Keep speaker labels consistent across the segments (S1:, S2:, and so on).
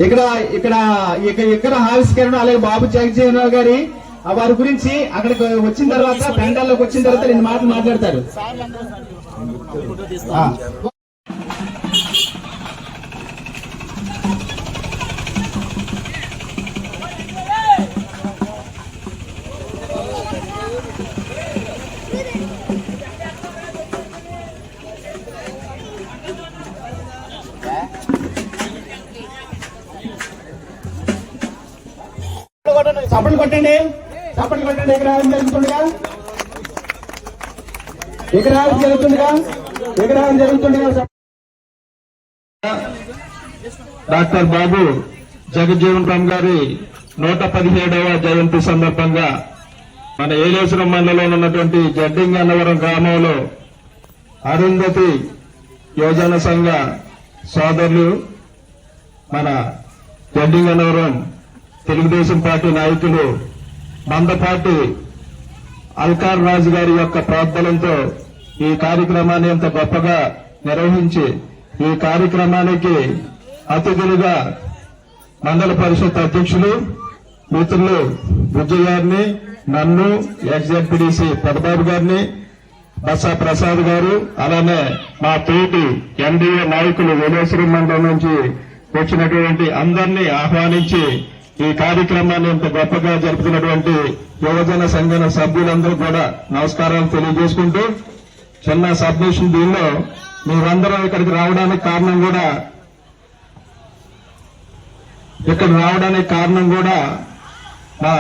S1: ఇక్కడ ఇక్కడ ఇక్కడ ఆవిష్కరణ అలాగే బాబు జగజ్జీవన్ గారి వారి గురించి అక్కడికి వచ్చిన తర్వాత పెండాల్లోకి వచ్చిన తర్వాత 2 మాటలు మాట్లాడతారు. చప్పట్లు కొట్టండి, చప్పట్లు కొట్టండి. విగ్రహాలు జరుగుతుండగా
S2: డాక్టర్ బాబు జగజ్జీవన్ రామ్ గారి 117వ జయంతి సందర్భంగా మన ఏలేశ్వరం మండలంలో ఉన్నటువంటి జడ్డింగ్ అన్నవరం గ్రామంలో అరుంధతి యోజన సంఘ సోదరులు మన జడ్డింగ్ అన్నవరం తెలుగుదేశం పార్టీ నాయకులు మందపాటి అల్కార్ రాజు గారి యొక్క ప్రార్థనలతో ఈ కార్యక్రమాన్ని ఎంత గొప్పగా నిర్వహించి ఈ కార్యక్రమానికి అతిథులుగా మండల పరిషత్ అధ్యక్షులు మిత్రులు బుజ్జయ్య గారిని, నన్ను, ఎక్స్జెడ్పీడీసీ పెద్దబాబు గారిని, బసా ప్రసాద్ గారు, అలానే మా తోటి ఎన్డీఏ నాయకులు ఏలేశ్వరం మండలం నుంచి వచ్చినటువంటి అందరినీ ఆహ్వానించి ఈ కార్యక్రమాన్ని ఇంత గొప్పగా జరుపుతున్నటువంటి యువజన సంఘం సభ్యులందరూ కూడా నమస్కారాలు తెలియజేసుకుంటూ, చిన్న సబ్మిషన్ దీనిలో మీరందరూ ఇక్కడికి రావడానికి కారణం కూడా మా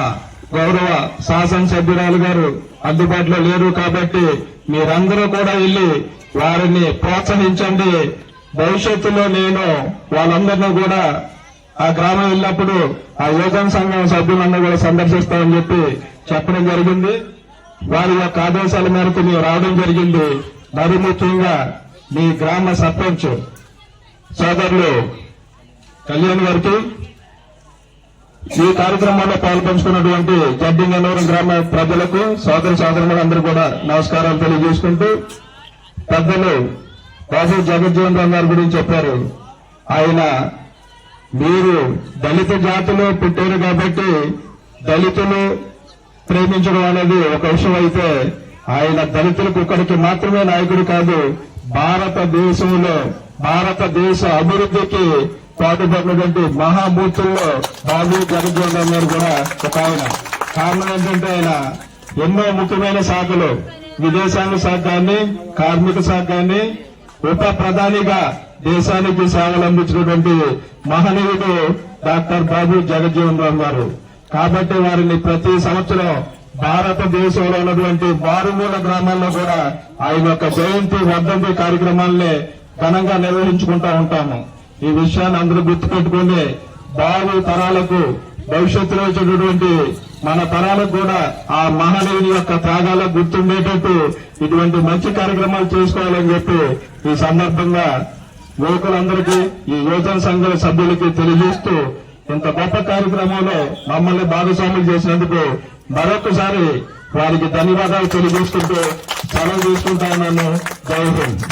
S2: గౌరవ శాసనసభ్యురాలు గారు అందుబాటులో లేరు కాబట్టి మీరందరూ కూడా వెళ్లి వారిని ప్రోత్సహించండి. భవిష్యత్తులో నేను వాళ్ళందరినీ కూడా ఆ గ్రామం వెళ్ళినప్పుడు ఆ యువజన సంఘం సభ్యులందరూ కూడా సందర్శిస్తామని చెప్పడం జరిగింది. వారి యొక్క ఆదేశాల మేరకు మేము రావడం జరిగింది. మరి ముఖ్యంగా మీ గ్రామ సర్పంచ్ సోదరులు కళ్యాణ్ గారికి ఈ కార్యక్రమంలో పాల్పంచుకున్నటువంటి జడ్డింగ్ అన్నవరం గ్రామ ప్రజలకు సోదరులందరూ కూడా నమస్కారాలు తెలియజేసుకుంటూ, పెద్దలు బాబు జగజ్జీవన్ రామ్ గారి గురించి చెప్పారు. ఆయన మీరు దళిత జాతిలో పుట్టారు కాబట్టి దళితులు ప్రేమించడం అనేది ఒక విషయం అయితే, ఆయన దళితులకు ఒక్కడికి మాత్రమే నాయకుడు కాదు, భారతదేశ అభివృద్ధికి పాటుపడినటువంటి మహామూర్తుల్లో బాబు జగజ్జీవన్ రామ్ గారు కూడా ఒక ఆయన. కారణం ఏంటంటే ఆయన ఎన్నో ముఖ్యమైన శాఖలు, విదేశాంగ శాఖ కానీ, కార్మిక శాఖ కానీ, ఉప ప్రధానిగా దేశానికి సేవలు అందించినటువంటి మహనీయుడు డాక్టర్ బాబు జగజ్జీవన్ రామ్ గారు. కాబట్టి వారిని ప్రతి సంవత్సరం భారతదేశంలో ఉన్నటువంటి మారుమూల గ్రామాల్లో కూడా ఆయన యొక్క జయంతి వర్ధంతి కార్యక్రమాల్ని ఘనంగా నిర్వహించుకుంటూ ఉంటాము. ఈ విషయాన్ని అందరూ గుర్తుపెట్టుకుని తరాలకు భవిష్యత్తులో వచ్చేటటువంటి మన తరాలకు కూడా ఆ మహనీయుని యొక్క త్యాగాలకు గుర్తుండేటట్టు ఇటువంటి మంచి కార్యక్రమాలు చేసుకోవాలని చెప్పి ఈ సందర్భంగా యువకులందరికీ, ఈ యువజన సంఘాల సభ్యులకి తెలియజేస్తూ, ఇంత గొప్ప కార్యక్రమంలో మమ్మల్ని భాగస్వాములు చేసినందుకు మరొకసారి వారికి ధన్యవాదాలు తెలియజేసుకుంటూ సెలవు తీసుకుంటా ఉన్నాను. జై హింద్.